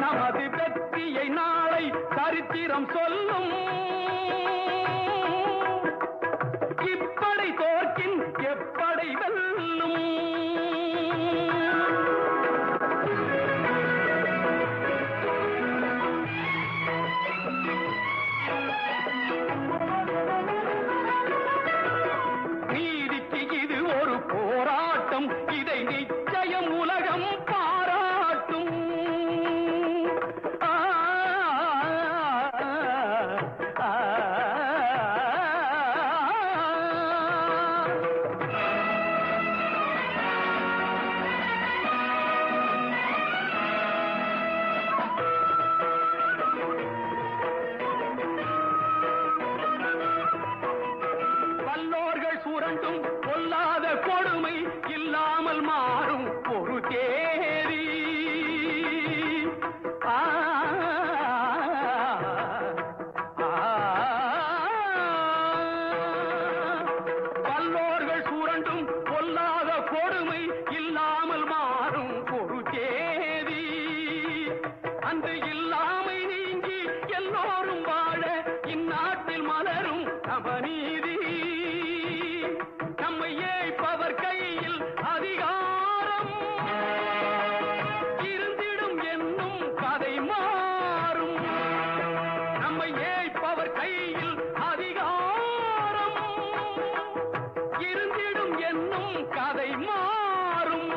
நமது வெற்றியை நாளை சரித்திரம் சொல்லும். இப்படை தோற்கின் எப்படை வெல்லும். நீதிக்கு இது ஒரு போராட்டம், இதை நிச்சயம் உலகம் பாராட்டும். வல்லோர்கள் சுரண்டும் பொல்லாத கொடுமை இல்லாமல் மாறும் ஒரு தேதி. வல்லோர்கள் சுரண்டும் பொல்லாத கொடுமை இல்லாமல் மாறும் ஒரு தேதி. அந்த இல்லாமை நீங்கி எல்லோரும் வாழ இந்நாட்டில் மலரும் நவநீதி. நம்மை ஏய்ப்பவர் கையில் அதிகாரம் இருந்திடும் என்னும் கதை மாறும். நம்மை ஏய்ப்பவர் கையில் அதிகாரம் இருந்திடும் என்னும் கதை மாறும்.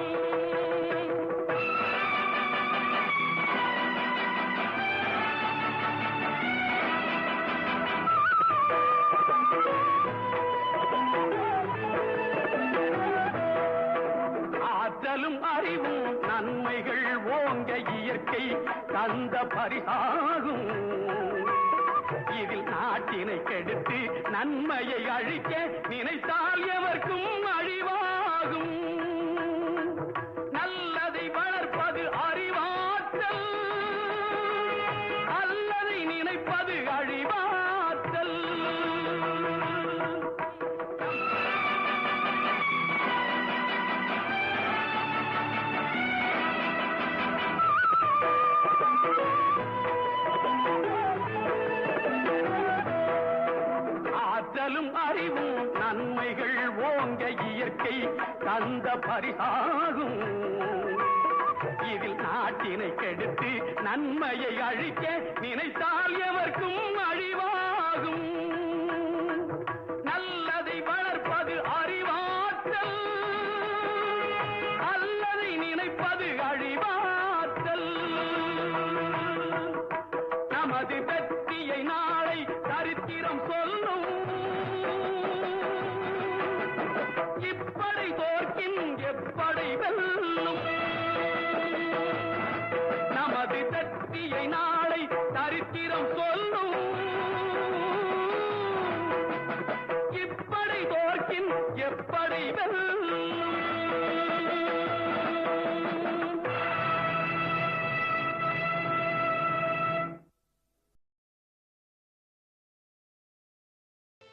ஆற்றலும் அறிவும் நன்மைகள் ஓங்க இயற்கை தந்த பரிசாகும். இதில் நாட்டினை கெடுத்து நன்மையை அழிக்க நினைத்தால் எவர்க்கும் அழிவாகும். நல்லதை வளர்ப்பது அறிவாற்றல், அல்லதை நினைப்பது அழிவாற்றல். ஆற்றலும் அறிவும் நன்மைகள் ஓங்க இயற்கை தந்த பரிசாகும். இதில் நாட்டினை கெடுத்து நன்மையை அழிக்க நினைத்தால் எவர்க்கும் அழிவாகும். நல்லதை வளர்ப்பது அறிவாற்றல், அல்லதை நினைப்பது அழிவாற்றல். நமது வெற்றியை நாளை சரித்திரம் சொல்லும். இப்படை தோற்கின் எப்படை வெல்லும். நமது வெற்றியை நாளை சரித்திரம் சொல்லும். இப்படை தோற்கின் எப்படை வெல்லும்.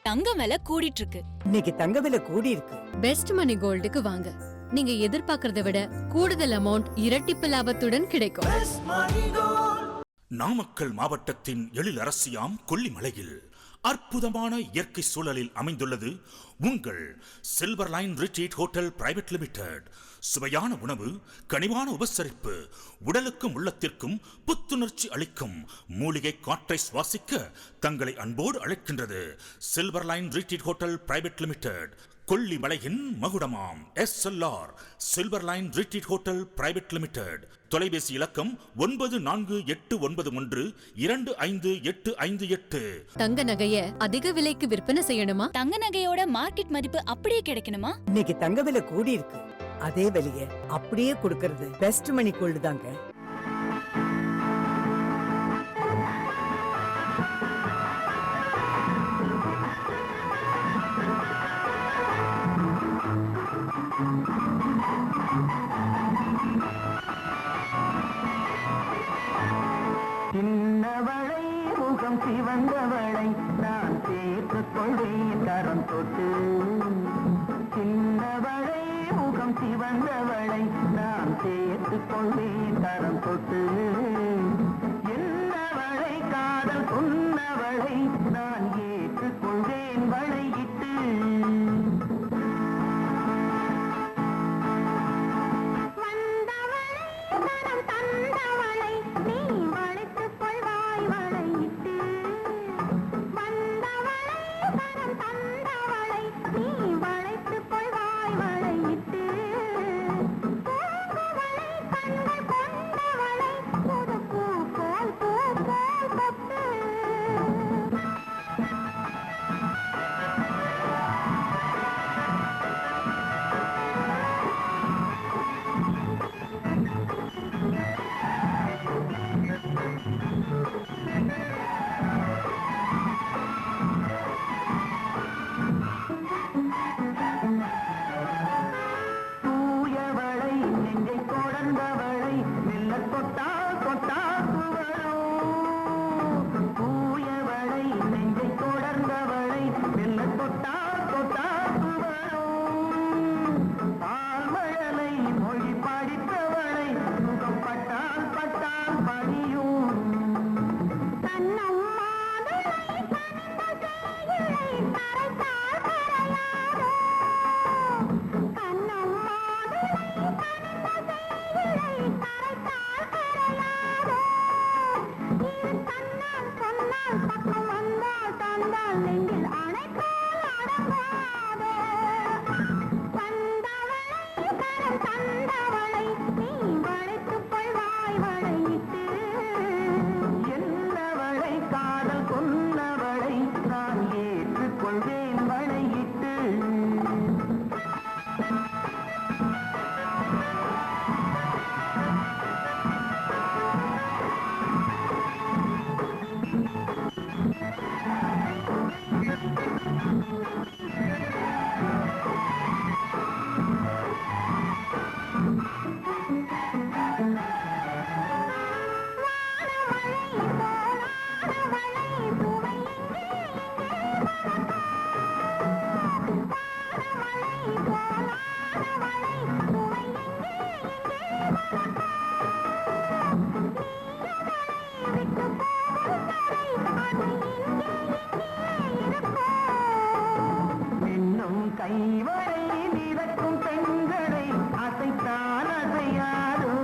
தங்க விலை கூடிட்டு இருக்கு. இன்னைக்கு தங்க விலை கூடி இருக்கு. பெஸ்ட் மணி கோல்டுக்கு வாங்க. நீங்க எதிர்பார்க்கறதை விட கூடுதல் அமௌண்ட் இரட்டிப்பு லாபத்துடன் கிடைக்கும். நாமக்கல் மாவட்டத்தின் எழிலரசியாம் கொல்லிமலையில் அற்புதமான இயற்கை சூழலில் அமைந்துள்ளது உங்கள் silver line retreat hotel private limited. சுவையான உணவு, கனிவான உபசரிப்பு, உடலுக்கும் உள்ளத்திற்கும் புத்துணர்ச்சி அளிக்கும் மூலிகை காற்றை சுவாசிக்க தங்களை அன்போடு அழைக்கின்றது silver line retreat hotel private limited. கொல்லிமலையின் மகுடமாம் SLR silver line retreat hotel private limited. தொலைபேசி இலக்கம் 9481925858. தங்க நகைய அதிக விலைக்கு விற்பனை செய்யணுமா? தங்க நகையோட மார்க்கெட் மதிப்பு அப்படியே கிடைக்கணுமா? இன்னைக்கு தங்க விலை கூடி இருக்கு. அதே விலைய அப்படியே கொடுக்கறது பெஸ்ட் மணி கோல்டு தாங்க. சின்னவளை முகம் சிவந்தவளை நான் சேர்த்துக் கொள்வேன் கரம் தொட்டு. சின்னவளை முகம் சிவந்தவளை நான் சேர்த்துக் கொள்வேன் கரம் தொட்டு. இன்னும் கைவரை மிதக்கும் பெண்களை அசைத்தான் அசையாதோ.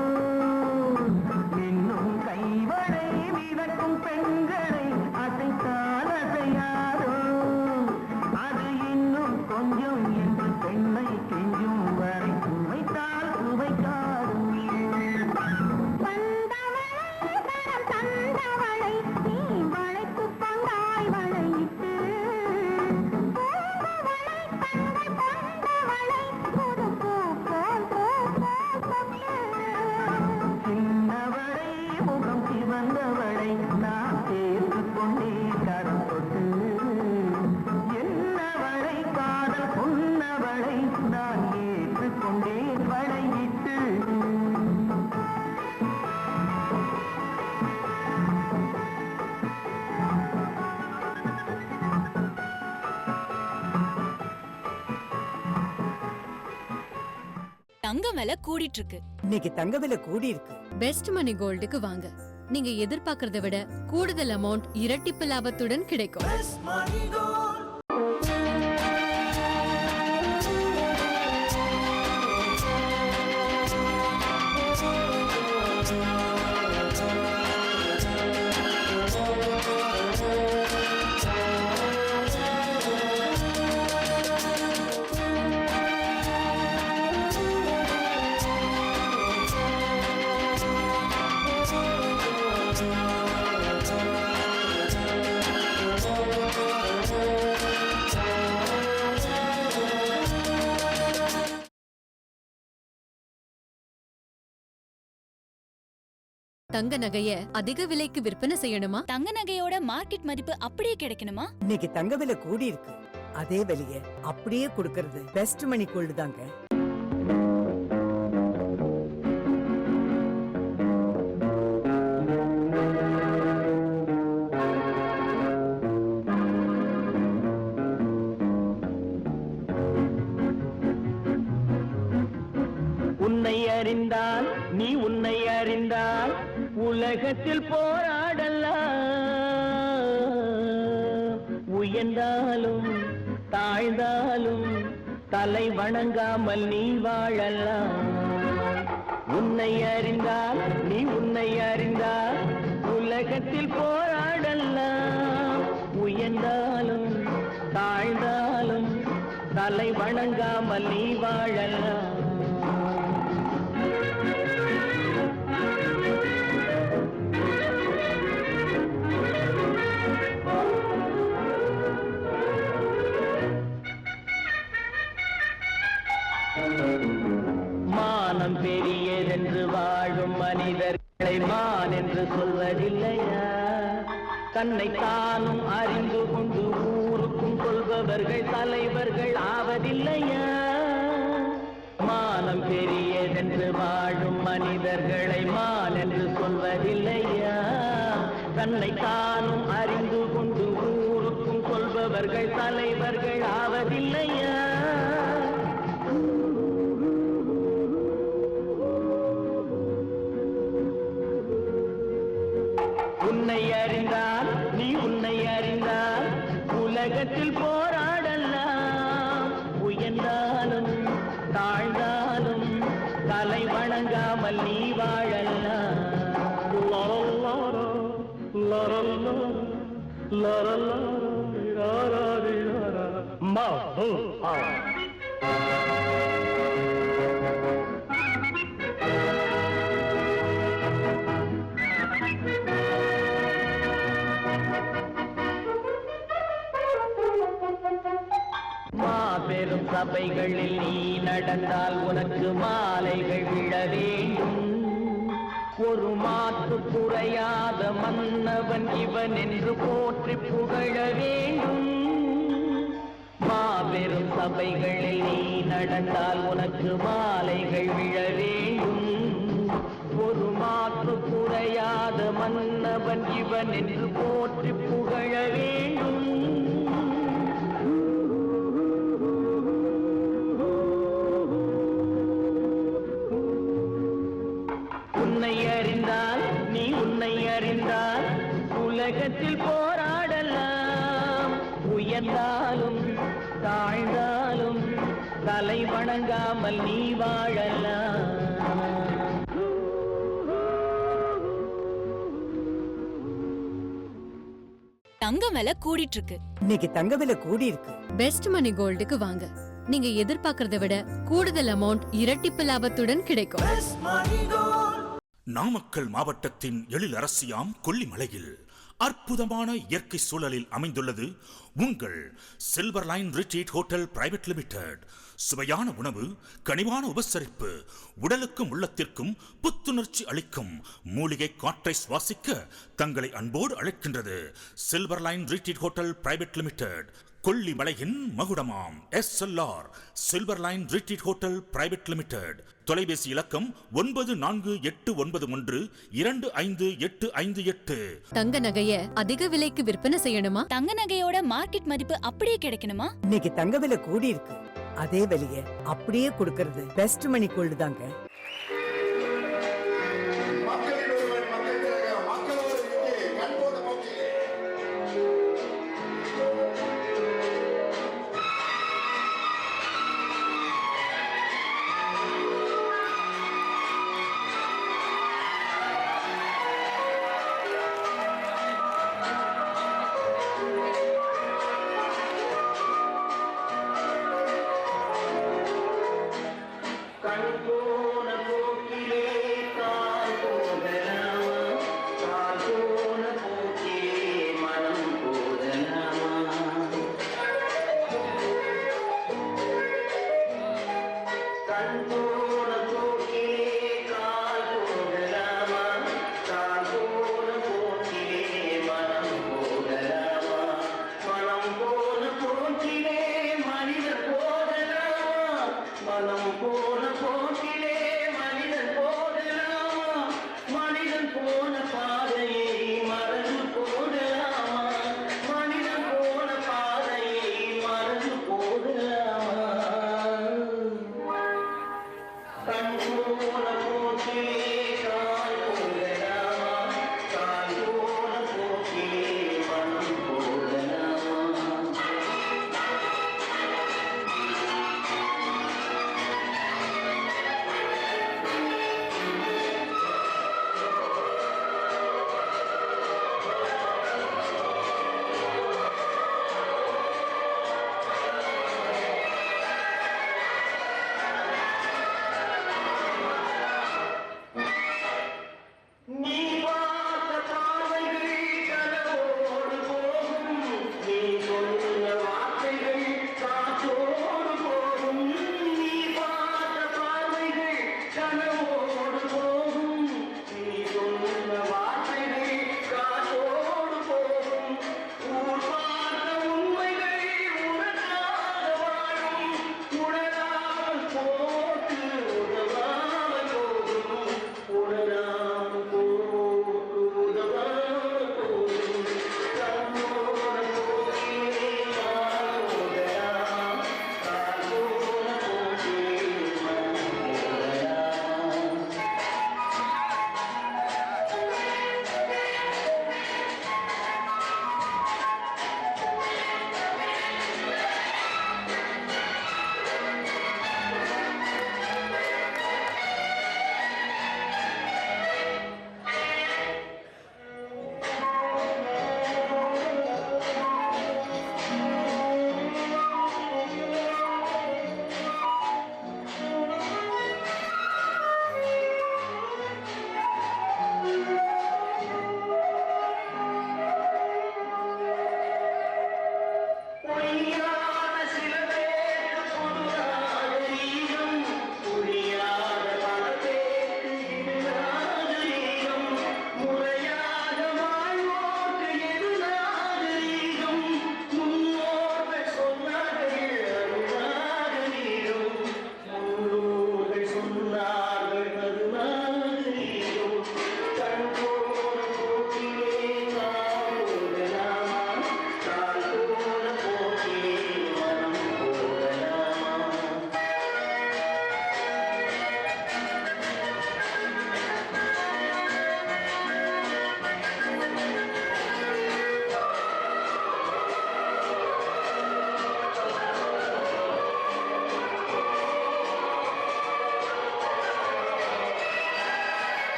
இன்னும் கைவரை மிதக்கும் பெண்களை அசைத்தான் அசையாதோ. அது இன்னும் கொஞ்சம் என்று பெண்ணை கெஞ்சும் வரை சுவைத்தால் சுவைக்காது. தந்தவளை நீ வளைத்து பங்காய் வளையிட்டு சின்னவளை முகம் சிவந்தவளை நான் சேர்த்து கொண்டே கரம் தொட்டு. என்னவளை காதல் சொன்னவளை நான் ஏற்றுக்கொண்டேன் வளையிட்டு. தங்கம் விலை கூடிட்டு இருக்கு. இன்னைக்கு தங்க விலை கூடி இருக்கு. பெஸ்ட் மணி கோல்டுக்கு வாங்க. நீங்க எதிர்பார்க்கறத விட கூடுதல் அமௌண்ட் இரட்டிப்பு லாபத்துடன் கிடைக்கும். தங்க நகைய அதிக விலைக்கு விற்பனை செய்யணுமா? தங்க நகையோட மார்க்கெட் மதிப்பு அப்படியே கிடைக்கணுமா? இன்னைக்கு தங்க விலை கூடி இருக்கு. அதே விலைய அப்படியே கொடுக்கறது பெஸ்ட் மணி கோல்டு தாங்க. உன்னை அறிந்தால் நீ உன்னை அறிந்தால் உலகத்தில் போராடலாம். உயர்ந்தாலும் தாழ்ந்தாலும் தலை வணங்காமல் நீ வாழலாம். உன்னை அறிந்தால் நீ உன்னை அறிந்தால் உலகத்தில் போராடலாம். உயர்ந்தாலும் தாழ்ந்தாலும் தலை வணங்காமல் நீ வாழலாம். மானம் பெரியதென்று வாழும் மனிதர்களை மான் என்று சொல்வதில்லையா? தன்னை தானும் அறிந்து கொண்டு ஊருக்கும் சொல்பவர்கள் தலைவர்கள் ஆவதில்லையா? மானம் பெரியதென்று வாழும் மனிதர்களை மான் என்று சொல்வதில்லையா? தன்னை தானும் அறிந்து கொண்டு ஊருக்கும் சொல்பவர்கள் தலைவர்கள் ஆவதில்லையா? உன்னை அறிந்தால் நீ உன்னை அறிந்தால் உலகத்தில் போராடலாம். உயர்ந்தாலும் தாழ்ந்தாலும் தலை வணங்காமல் நீ வாழலாம். மாபெரும் சபைகளில் நீ நடந்தால் உனக்கு மாலைகள் விழ வேண்டும். ஒரு மாற்று குறையாத மன்னவன் இவன் என்று போற்றி புகழ வேண்டும். மாபெரும் சபைகளில் நீ நடந்தால் உனக்கு மாலைகள் விழ வேண்டும். ஒரு மாற்று குறையாத மன்னவன் இவன் என்று போற்றி புகழ வேண்டும். உன்னை அறிந்தால் நீ உன்னை அறிந்தால் உலகத்தில் போராடலாம். உயர்ந்தாலும் தாழ்ந்தாலும் தலை வணங்காமல் நீ வாழலாம். தங்கம் விலை கூடிட்டு இருக்கு. இன்னைக்கு தங்க விலை கூடி இருக்கு. பெஸ்ட் மணி கோல்டுக்கு வாங்க. நீங்க எதிர்பார்க்கறத விட கூடுதல் அமௌண்ட் இரட்டிப்பு லாபத்துடன் கிடைக்கும். நாமக்கல் மாவட்டத்தின் எழிலரசியாம் கொல்லிமலையில் அற்புதமான இயற்கை சூழலில் அமைந்துள்ளது உங்கள் silver line retreat hotel private limited. சுவையான உணவு, கனிவான உபசரிப்பு, உடலுக்கும் உள்ளத்திற்கும் புத்துணர்ச்சி அளிக்கும் மூலிகை காற்றை சுவாசிக்க தங்களை அன்போடு அழைக்கின்றது silver line retreat hotel private limited. கொல்லிமலையின் மகுடமாம் SLR silver line retreat hotel private limited. தொலைபேசி இலக்கம் 9481925858. தங்க நகைய அதிக விலைக்கு விற்பனை செய்யணுமா? தங்க நகையோட மார்க்கெட் மதிப்பு அப்படியே கிடைக்கணுமா? இன்னைக்கு தங்க விலை கூடி இருக்கு. அதே விலைய அப்படியே கொடுக்கறது பெஸ்ட் மணி கோல்டு தாங்க. கண் போன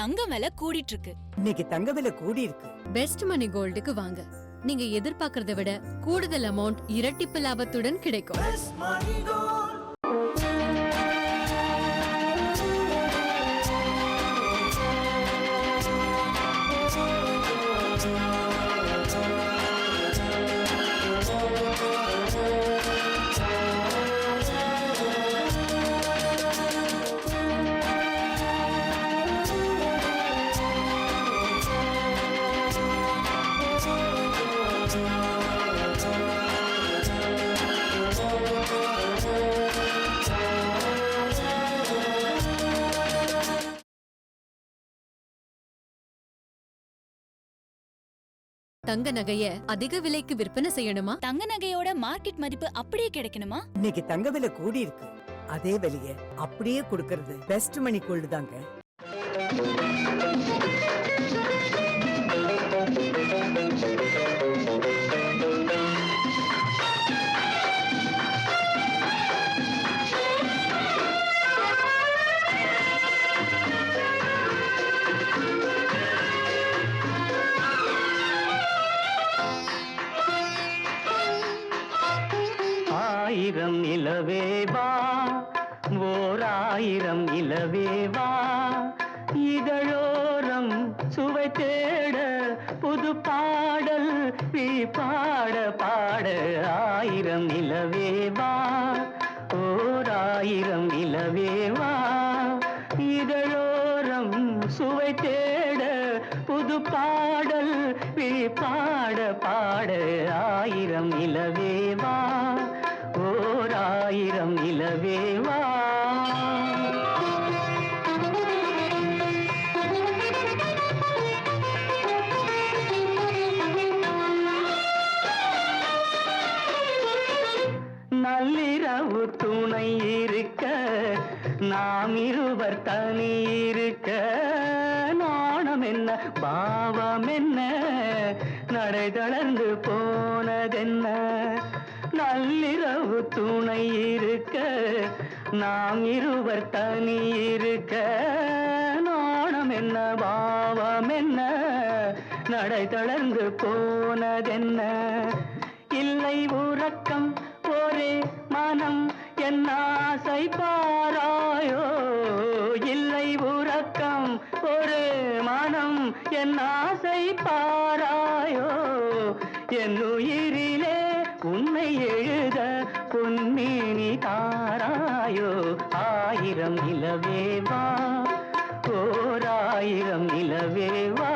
தங்கம் விலை கூடிட்டு இருக்கு. இன்னைக்கு தங்க விலை கூடி இருக்கு. பெஸ்ட் மணி கோல்டுக்கு வாங்க. நீங்க எதிர்பார்க்கறதை விட கூடுதல் அமௌண்ட் இரட்டிப்பு லாபத்துடன் கிடைக்கும். தங்க நகைய அதிக விலைக்கு விற்பனை செய்யணுமா? தங்க நகையோட மார்க்கெட் மதிப்பு அப்படியே கிடைக்கணுமா? இன்னைக்கு தங்க விலை கூடி இருக்கு. அதே விலைய அப்படியே கொடுக்கறது பெஸ்ட் மணி கோல்டு தாங்க. ஆயிரம் நிலவேவா, ஓர் ஆயிரம் நிலவேவா, இதழோரம் சுவை தேட புது பாடல் நீ பாட பாட. ஆயிரம் நிலவேவா, ஓர் ஆயிரம் நிலவேவா, இதழோரம் சுவை தேட புது பாடல் நீ பாட பாட. ஆயிரம் நிலவேவா, ஓர் ஆயிரம் நிலவேவா. நள்ளிரவு துணை இருக்க, நாம் இருவர் தனி இருக்க, நாணம் என்ன பாவம் என்ன, நடை தளர்ந்து போனதென்ன. நள்ளிரவு துணை இருக்க, நாம் இருவர் தனி இருக்க, நாணம் என்ன பாவம் என்ன, நடை தளர்ந்து போனதென்ன. இல்லை உறக்கம் ஒரே மனம் என் ஆசை பாராயோ, இல்லை உறக்கம் ஒரு மனம் என் ஆசை பாராயோ, என் உயிரிலே உன்னை எழுத பொன்மேனி தாராயோ. ஆயிரம் நிலவேவா, ஓர் ஆயிரம் நிலவேவா.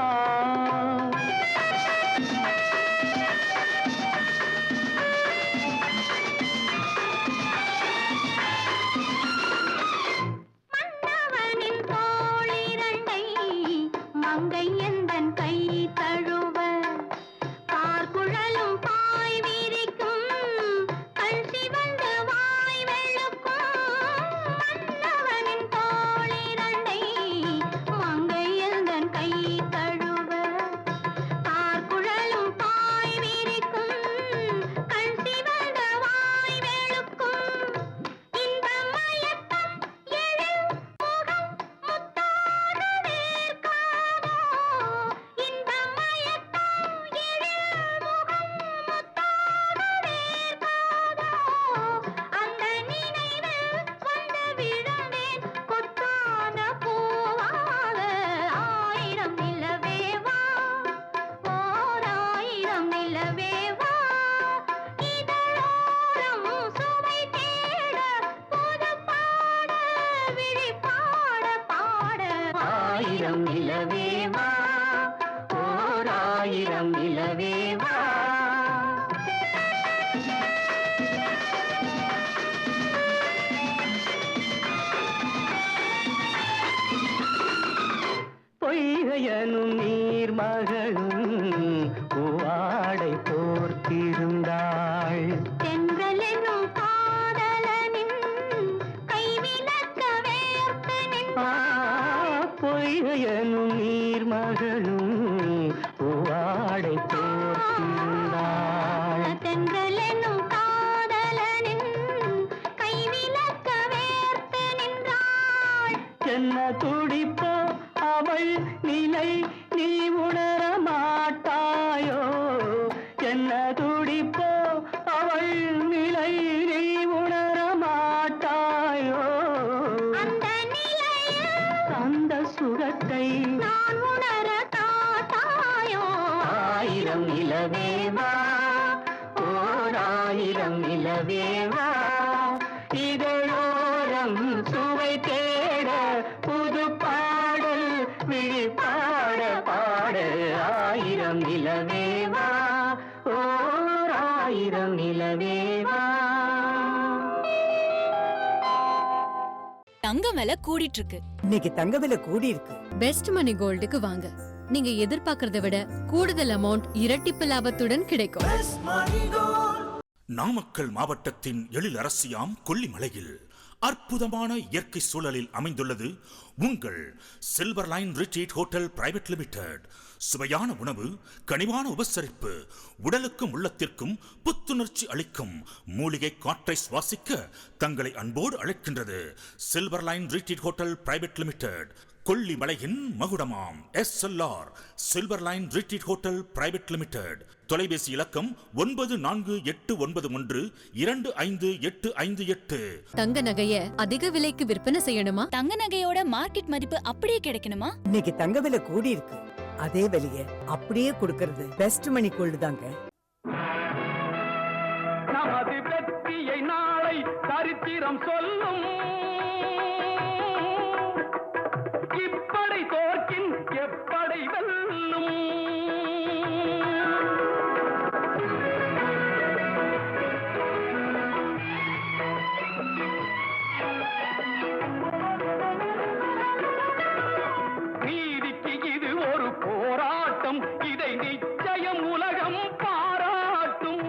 ஆயிரம் நிலவேவா, ஓர் ஆயிரம் நிலவேவா. பொய்கையனும் நீர்மகளும் பூவாடை போர்த்திருந்தாள், தென்றலெனும் காதலனின் கைவிலக்க வேர்த்து நின்றாள். பொய்கையனும் நீர்மகளும் பூவாடை போர்த்திருந்தாள், தென்றலெனும் காதலனின் கைவிலக்க வேர்த்து நின்றாள். என்ன துடிப்போ அவள் நிலை நீ உணர மாட்டாயோ, என்ன துடிப்போ அவள் நிலை நீ உணர மாட்டாயோ, அந்த நிலையில் அந்த சுகத்தை நான் உணர காட்டாயோ. ஆயிரம் நிலவேவா, ஓர் ஆயிரம் நிலவேவா, இதழோரம் சுவை தேட புது பாடல் விழிப்பாட பாட. ஆயிரம் நிலவேவா, ஓர் ஆயிரம் நிலவேவா. தங்கம் விலை கூடிட்டு இருக்கு. இன்னைக்கு தங்க விலை கூடி இருக்கு. பெஸ்ட் மணி கோல்டுக்கு வாங்க. நீங்க எதிர்பார்க்கறத விட கூடுதல் அமௌண்ட் இரட்டிப்பு லாபத்துடன் கிடைக்கும். நாமக்கல் மாவட்டத்தின் எழிலரசியாம் கொல்லிமலையில் அற்புதமான இயற்கை சூழலில் அமைந்துள்ளது உங்கள் silver line retreat hotel private limited. சுவையான உணவு, கனிவான உபசரிப்பு, உடலுக்கும் உள்ளத்திற்கும் புத்துணர்ச்சி அளிக்கும் மூலிகை காற்றை சுவாசிக்க தங்களை அன்போடு அழைக்கின்றது silver line retreat hotel private limited. கொல்லிமலையின் மகுடமாம் SLR silver line retreat hotel private limited. தொலைபேசி இலக்கம் 9481125858. தங்க நகைய அதிக விலைக்கு விற்பனை செய்யணுமா? தங்க நகையோட மார்க்கெட் மதிப்பு அப்படியே கிடைக்கணுமா? இன்னைக்கு தங்க விலை கூடி இருக்கு. அதே விலைய அப்படியே கொடுக்கறது பெஸ்ட் மணி கோல்டு தாங்க. நமது வெற்றியை நாளை சரித்திரம் சொல்லும். இப்படை தோற்கின் எப்படை வெல்லும். நீதிக்கு இது ஒரு போராட்டம், இதை நிச்சயம் உலகம் பாராட்டும்.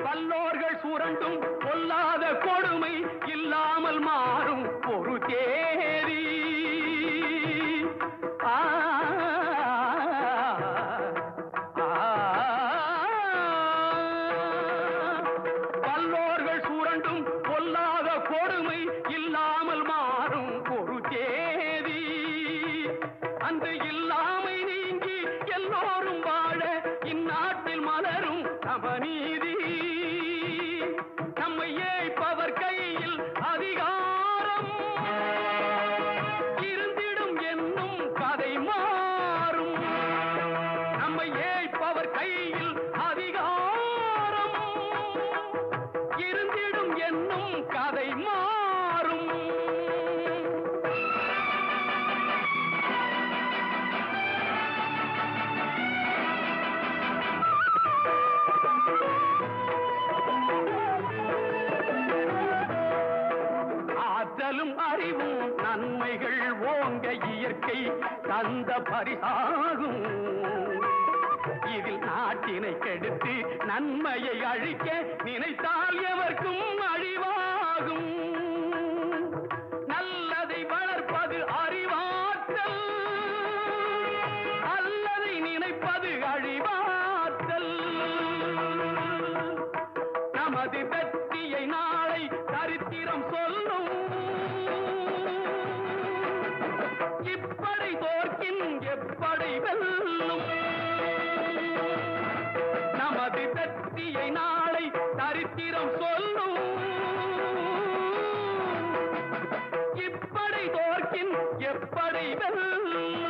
வல்லோர்கள் சுரண்டும் பொல்லாத கொடுமை இல்லாமல் மாறும் ஒரு தேதி. ஆ, ஆ, வல்லோர்கள் சுரண்டும் பொல்லாத கொடுமை இல்லாமல் மாறும் ஒரு தேதி. அந்த இல்லாமை நீங்கி எல்லோரும் வாழ இந்நாட்டில் மலரும் சமநீதி. நம்மை ஏய்ப்பவர் கையில் அதிகாரம் இருந்திடும் என்னும் கதை மாறும். நம்மை ஏய்ப்பவர் கையில் அதிகாரம் இருந்திடும் என்னும் கதை மாறும். ஆற்றலும் அறிவும் நன்மைகள் ஓங்க இயற்கை தந்த பரிசாகும். இதில் நாட்டினை கெடுத்து நன்மையை அழிக்க நினைத்தால் எவர்க்கும் அழிவாகும். நல்லதை வளர்ப்பது அறிவாற்றல், அல்லதை நினைப்பது அழிவாற்றல். நமது வெற்றியை நாளை சரித்திரம் சொல்லும். இப்படை தோற்கின் எப்படை வெல்லும். நமது வெற்றியை நாளை சரித்திரம் சொல்லும். இப்படை தோற்கின் எப்படை வெல்லும்.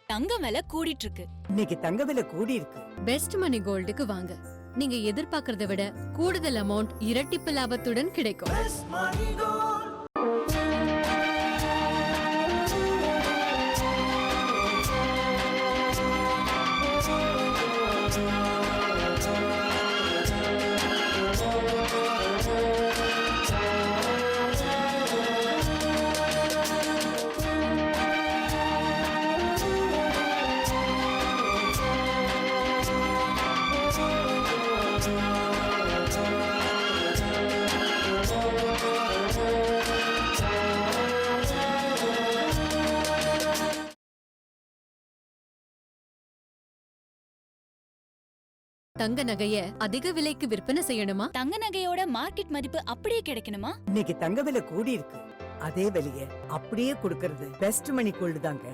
தங்கம் விலை கூடிட்டு இருக்கு. இன்னைக்கு தங்க விலை கூடி இருக்கு. பெஸ்ட் மணி கோல்டுக்கு வாங்க. நீங்க எதிர்பார்க்கறத விட கூடுதல் அமௌண்ட் இரட்டிப்பு லாபத்துடன் கிடைக்கும். தங்க நகைய அதிக விலைக்கு விற்பனை செய்யணுமா? தங்க நகையோட மார்க்கெட் மதிப்பு அப்படியே கிடைக்கணுமா? இன்னைக்கு தங்க விலை கூடி இருக்கு. அதே விலைய அப்படியே கொடுக்கறது பெஸ்ட் மணி கோல்டு தாங்க.